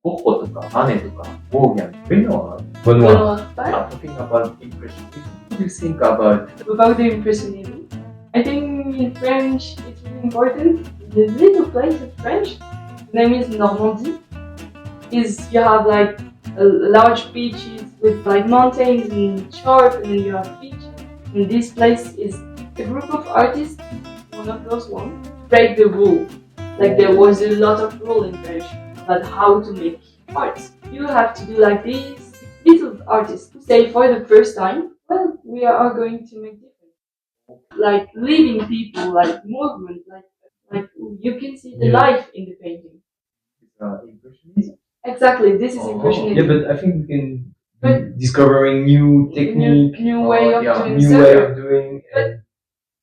ゴッホとかマネとかゴーギャン、Renoir. Talking about impressionism. What do you think about the impressionism? I think in French it's really important. The little place of French, the name is Normandy, is you have like large beaches with like mountains and sharp, and then you have beaches. And this place is a group of artists, one of those ones, break the rule. Like there was a lot of rule in French about how to make art. You have to do like these little artists who say for the first time, well, we are going to make difference. Like living people, like movement, like you can see the life in the painting. impressionism? Exactly, this is impressionism. Yeah, but I think we can be discovering new technique, new way of doing new way of doing.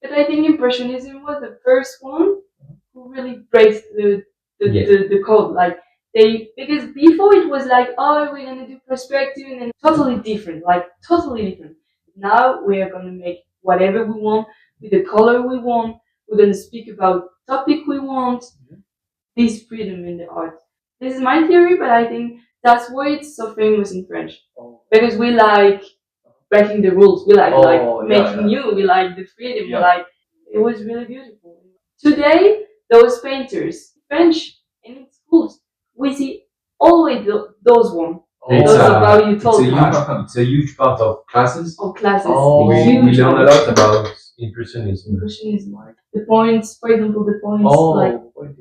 But I think impressionism was the first one who really breaks the code. Like because before it was like, oh, we're gonna do perspective and then totally different. Now we are gonna make whatever we want with the color we want. We're gonna speak about topic we want. This freedom in the art. This is my theory, but I think that's why it's so famous in French. Because we like breaking the rules. We like making new. We like the freedom. We like. It was really beautiful. Today, those painters, French, and in schools, we see always those ones. Those of how you told me. It's a huge part of classes. We learn a lot about impressionism. The points, for example, points.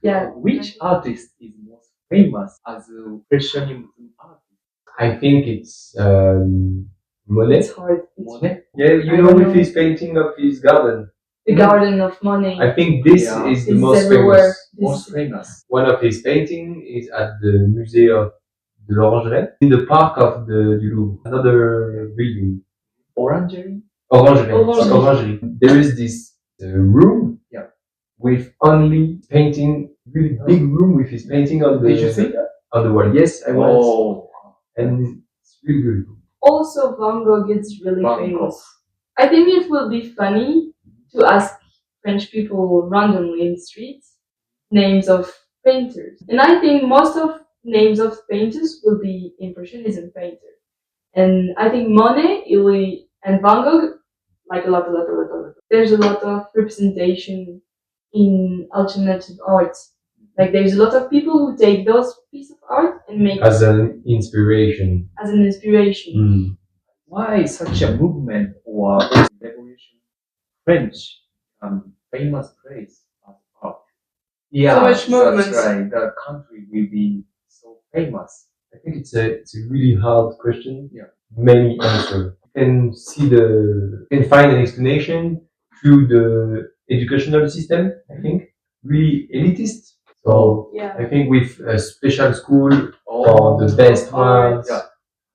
Yeah. Which artist is most famous as an impressionism artist? I think it's Monet. It's hard. Monet? Yeah, with his painting of his garden. The Garden of Monet. I think this is the most famous. One of his paintings is at the Musée de l'Orangerie, in the park of the Louvre. Another building. Orangerie? Orangerie. There is this room with only painting, really big room with his painting on the Did you see that? On the wall. Yes, I went. And it's really beautiful. Also, Van Gogh is really famous. I think it will be funny to ask French people randomly in the streets names of painters. And I think most of names of painters will be Impressionism painters. And I think Monet and Van Gogh, like a lot. There's a lot of representation in alternative art. Like there's a lot of people who take those pieces of art and make as an inspiration. Why such a movement or revolution? French famous place as art. Yeah, so much movement. That's right. The country will be so famous. I think it's a really hard question. Yeah. Many answers. You can find an explanation through the educational system, I think. Really elitist. So I think with a special school for the best ones.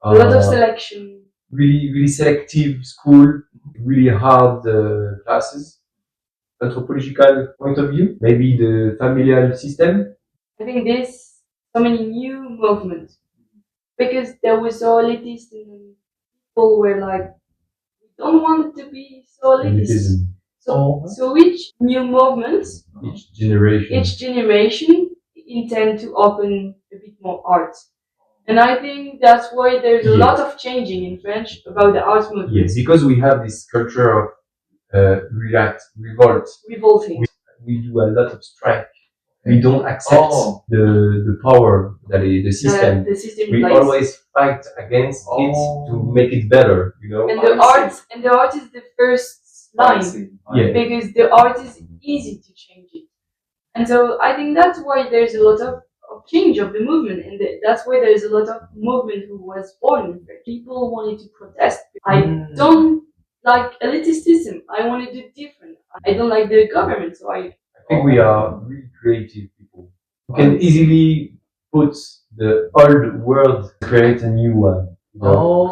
A lot of selection. Really selective school. Really hard classes. Anthropological point of view. Maybe the familial system. I think there's so many new movements. Because there was so elitist and people were like, we don't want it to be so elitist. So each new movement, each generation intend to open a bit more art. And I think that's why there's a lot of changing in French about the art movement. Yes, because we have this culture of revolting. We do a lot of strike. We don't accept the power that is the system. We always fight against it to make it better, And the art is the first line. Because the art is easy to change it. And so I think that's why there's a lot of change of the movement, and that's why there's a lot of movement who was born in French. People wanted to protest. I don't like elitism. I want to do different. I don't like the government, so I think we are really creative people. We can easily put the old world, create a new one.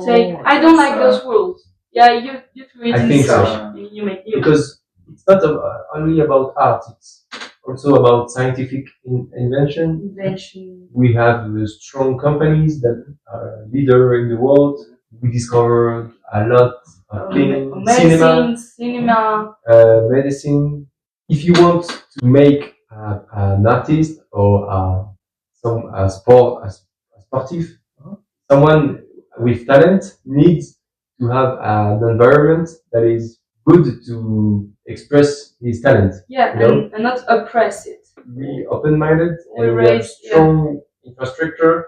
Say, I don't like those rules. Yeah, you create I think so. You make new. Because it's not only about art, it's also about scientific invention. We have strong companies that are leader in the world. We discovered a lot of things. Cinema, medicine. If you want to make an artist or some sportive. Someone with talent needs to have an environment that is good to express his talent. Yeah, you know? and not oppress it. Be open-minded We and we have raise- strong infrastructure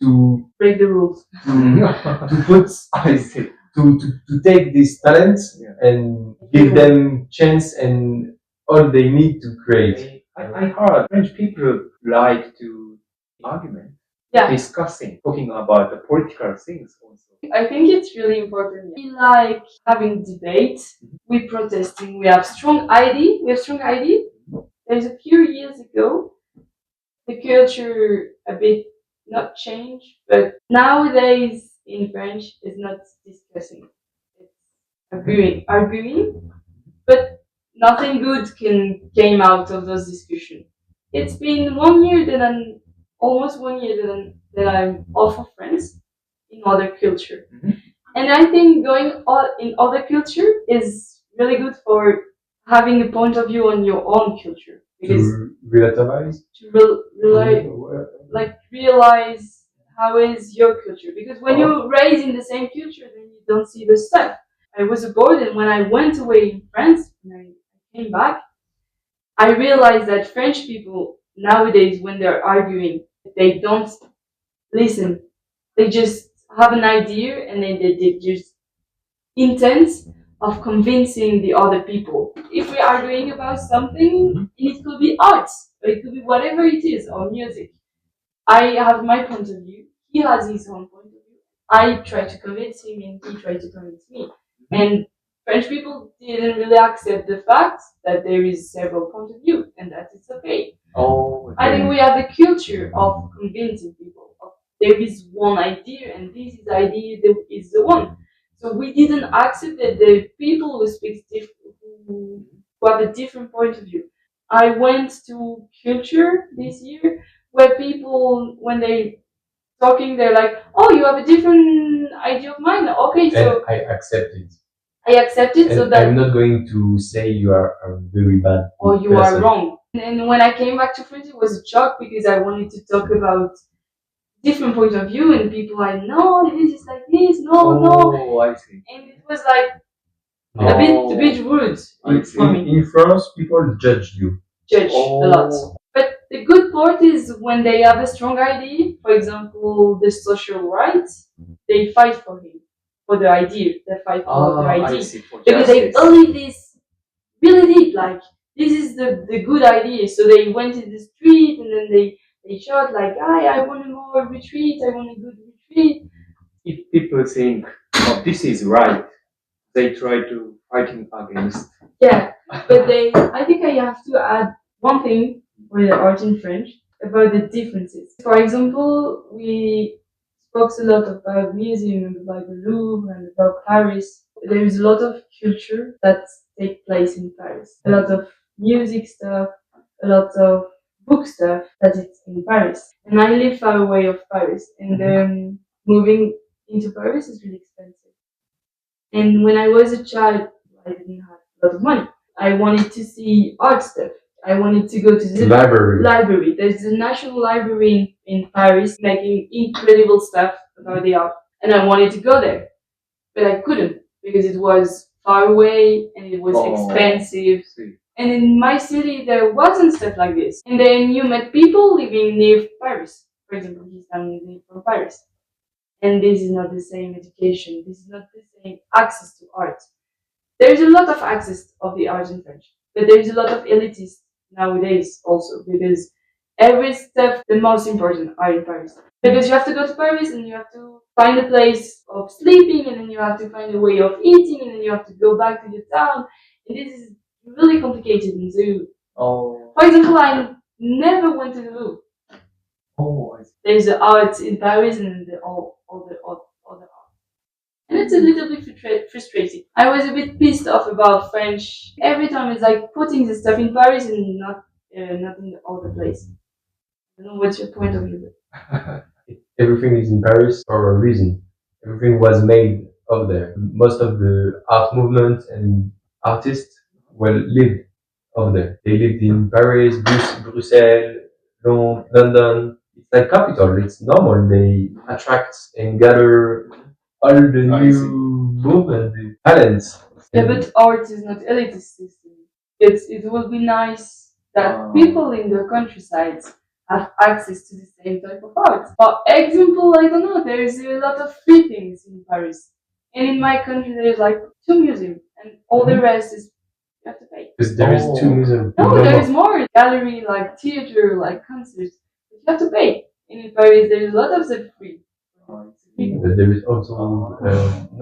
to Break the rules. to put I see. to take these talents and give them chance and all they need to create. I heard French people like to argument, Yeah. discussing, talking about the political things also. I think it's really important. We like having debate, we protesting, we have strong ID. There's a few years ago, the culture a bit not changed, but nowadays in French is not discussing. It's arguing, but nothing good came out of those discussions. It's been 1 year almost 1 year that I'm off of France in other culture. And I think going in other culture is really good for having a point of view on your own culture. Because To relativize. realize how is your culture. Because when you're raised in the same culture, then you don't see the stuff. I was abroad, and when I went away in France, when I came back, I realized that French people nowadays, when they're arguing, they don't listen. They just have an idea and then they just intent of convincing the other people. If we're arguing about something, it could be art, or it could be whatever it is, or music. I have my point of view. He has his own point of view. I try to convince him and he tried to convince me. And French people didn't really accept the fact that there is several points of view and that it's okay. Oh, I think we have the culture of convincing people. There is one idea and this is the idea that is the one. So we didn't accept that the people who have a different point of view. I went to culture this year where people, when they talking, they're like, "Oh, you have a different idea of mine." Okay, so And I accept it. I accept it. And So that I'm not going to say you are a very bad or you person. are wrong. And when I came back to France, it was a shock because I wanted to talk about different points of view, and people like, "No, this is like this. No, no." Oh, I see. And it was like a bit rude for me. In France, people judge you. Judge a lot. But the good part is when they have a strong idea, for example, the social rights, they fight for him, for the idea. They fight for the idea. I see. For Because they justice. believe this really deep, like, this is the good idea. So they went to the street and then they shot like, I want a more retreat, I want a good retreat. If people think, oh, this is right, they try to fighting against. Yeah, but I think I have to add one thing for the art in French about the differences. For example, we spoke a lot about museum and about the Louvre and about Paris. There is a lot of culture that take place in Paris. A lot of music stuff, a lot of book stuff that is in Paris. And I live far away of Paris, and moving into Paris is really expensive. And when I was a child, I didn't have a lot of money. I wanted to see art stuff. I wanted to go to the library. There's a national library in Paris making incredible stuff about the art. And I wanted to go there. But I couldn't because it was far away and it was expensive. And in my city, there wasn't stuff like this. And then you met people living near Paris. For example, he's living from Paris. And this is not the same education. This is not the same access to art. There's a lot of access of the art in French, but there's a lot of elitists nowadays also because every step, the most important are in Paris. Because you have to go to Paris and you have to find a place of sleeping and then you have to find a way of eating and then you have to go back to the town. And this is really complicated in zoo. Oh. For example, I never went to the Louvre. Oh, I see. There's the art in Paris and all the other art. And it's a little bit frustrating. I was a bit pissed off about French. Every time it's like putting the stuff in Paris and not in the other place. I don't know what's your point of view. Everything is in Paris for a reason. Everything was made of there. Most of the art movement and artists lived over there. They lived in Paris, Brussels, London. it's like capital. It's normal. They attract and gather all the new movement, the talents. Yeah, but art is not elitist system. It will be nice that people in the countryside have access to the same type of art. For example, I don't know, there is a lot of free things in Paris. And in my country there is like 2 museums and all the rest is you have to pay. Because there is 2 museums. No, there is more. Gallery, like theater, like concerts. But you have to pay. And in Paris there is a lot of them free. But there is also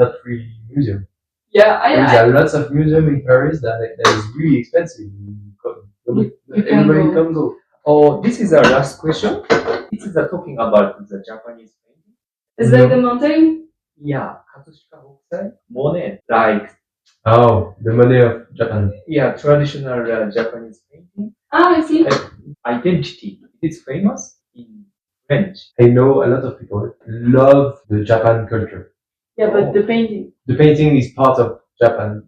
not free museum. Yeah, There are lots of museums in Paris that is really expensive. Everybody can go. Oh, this is our last question. This is talking about the Japanese painting. Is like the mountain? Yeah, Katsushika Hokusai, Monet, like The money of Japan. yeah, traditional Japanese painting. Ah, I see. Identity. It's famous in French. I know a lot of people love the Japan culture. Yeah, but the painting. The painting is part of Japan.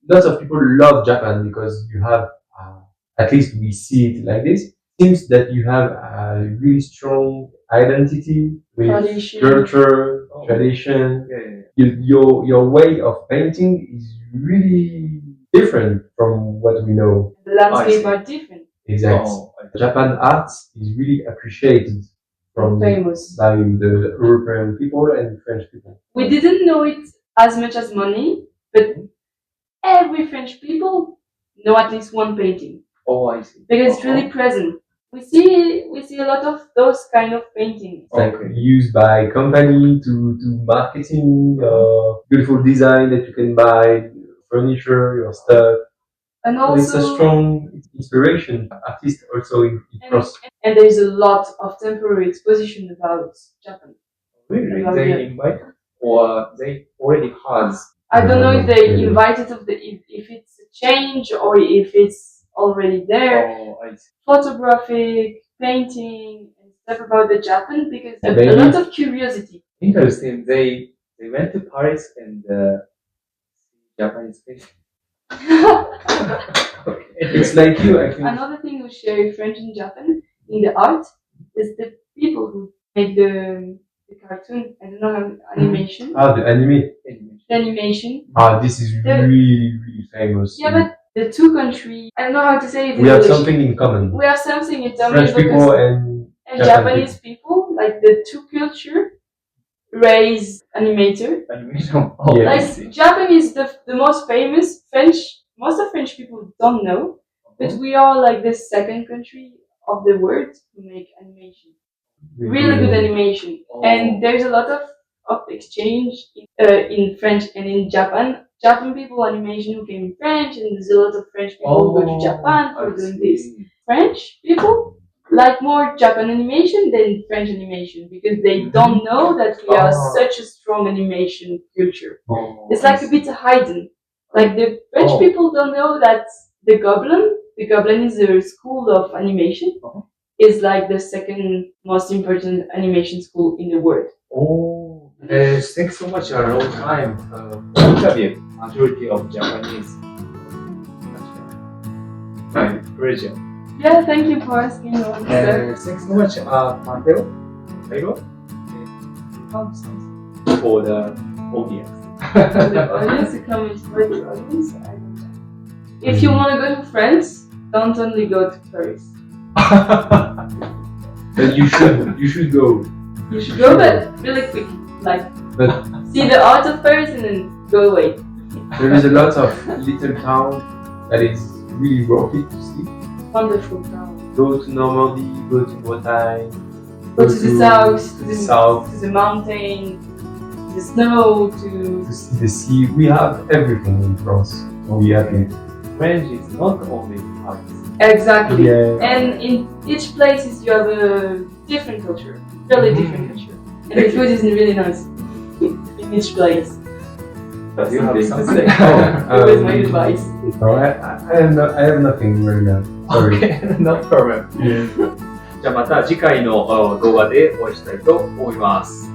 Lots of people love Japan because you have, at least we see it like this, seems that you have a really strong identity with Tradition. culture, tradition. Your way of painting is really different from what we know. The landscape are different. Exactly. Japan art is really appreciated Famous. by the European people and French people. We didn't know it as much as money, but every French people know at least one painting. Oh, I see. Because it's really present. We see a lot of those kind of paintings. Like used by company to marketing, beautiful design that you can buy, furniture, your stuff. And So it's a also, strong inspiration. Artists also in cross. and there is a lot of temporary exposition about Japan. Really? Yeah. They invite or they already has? I don't know if they really. invited if it's a change or if it's already there. Oh, I see. Photographic, painting, and stuff about the Japan because a Maybe. lot of curiosity. Interesting. They went to Paris and Japanese painting. Okay. It's like you, I think. Another thing we share French and Japan in the art is the people who make the cartoon. I don't know how animation. The anime. The animation. This is really famous. Yeah, but the two countries. I don't know how to say it in we have English. something in common. We have something in common French people because and Japanese people, like the two culture, raise animator. Animation. Oh, Yeah. I Like see. Japan is the most famous French. Most of French people don't know, but we are like the second country of the world to make animation. Really good animation, Oh. and there's a lot of exchange in French and in Japan. Japan people animation who came in French, and there's a lot of French people who go to Japan for I doing see. this. French people like more Japan animation than French animation because they don't know that we are such a strong animation culture. Oh, It's like a bit hidden. Like the French people don't know that the Goblin is a school of animation. Is like the second most important animation school in the world. Oh, thanks so much. A long time interview. Majority of Japanese. My pleasure. Yeah, thank you for asking all this Thanks so much, Mateo. Cairo. For the audience. stuff. The audience, the comments for the audience. I don't know. If you want to go to France, don't only go to Paris. But you should go. You should go, but really quick. Like, But see the art of Paris and then go away. there is a lot of little town that is really worth it to see. Wonderful town. Go to Normandy, go to Bretagne, Go to the south, to the south, to the mountain, to the snow, to to see the sea. We have everything in France. We have it. French is not only art. exactly. Yeah. And in each place you have a different culture, really different culture, and the food is really nice in each place. But you have something. It was my advice. No, I have nothing right now. Sorry. Okay, no problem. じゃあまた次回の動画でお会いしたいと思います。